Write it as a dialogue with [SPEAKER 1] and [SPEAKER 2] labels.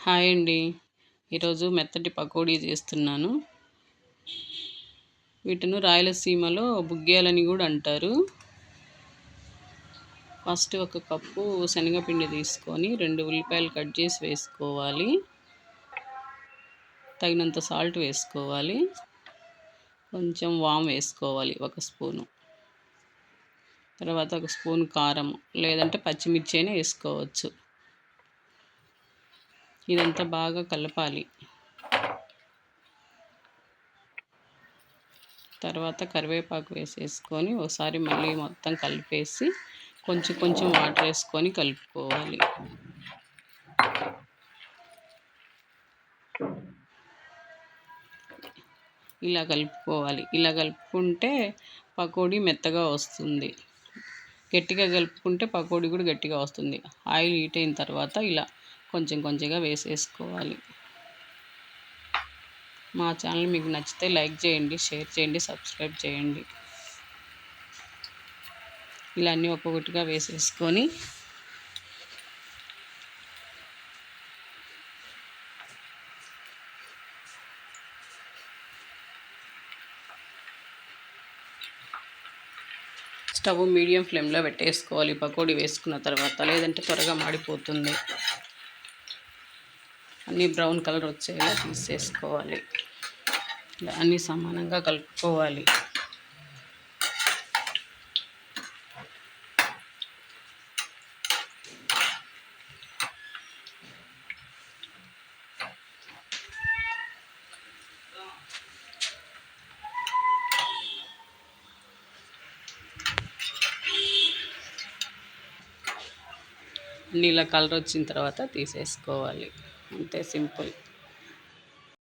[SPEAKER 1] Hi అండి. ఈరోజు మెత్తటి పకోడీ చేస్తున్నాను. వీటిని రాయలసీమలో బుగ్గ్యాలని కూడా అంటారు. ఫస్ట్ ఒక కప్పు శనగపిండి తీసుకొని 2 ఉల్లిపాయలు కట్ చేసి వేసుకోవాలి. తగినంత సాల్ట్ వేసుకోవాలి. కొంచెం వామ్ వేసుకోవాలి 1 స్పూను. తర్వాత 1 స్పూన్ కారం, లేదంటే పచ్చిమిర్చి అయినా వేసుకోవచ్చు. ఇదంతా బాగా కలపాలి. తర్వాత కరివేపాకు వేసేసుకొని ఒకసారి మళ్ళీ మొత్తం కలిపేసి కొంచెం కొంచెం వాటర్ వేసుకొని కలుపుకోవాలి. ఇలా కలుపుకోవాలి. ఇలా కలుపుకుంటే పకోడీ మెత్తగా వస్తుంది. గట్టిగా కలుపుకుంటే పకోడీ కూడా గట్టిగా వస్తుంది. ఆయిల్ హీట్ అయిన తర్వాత ఇలా కొంచెం కొంచెంగా వేసేసుకోవాలి. మా ఛానల్ మీకు నచ్చితే లైక్ చేయండి, షేర్ చేయండి, సబ్స్క్రైబ్ చేయండి. ఇలా అన్నీ ఒక్కొక్కటిగా వేసేసుకొని స్టవ్ మీడియం ఫ్లేమ్లో పెట్టేసుకోవాలి పకోడీ వేసుకున్న తర్వాత, లేదంటే త్వరగా మాడిపోతుంది. అన్నీ బ్రౌన్ కలర్ వచ్చేలా తీసేసుకోవాలి. అన్నీ సమానంగా కలుపుకోవాలి. అన్నీ ఇలా కలర్ వచ్చిన తర్వాత తీసేసుకోవాలి. అంతే, సింపుల్.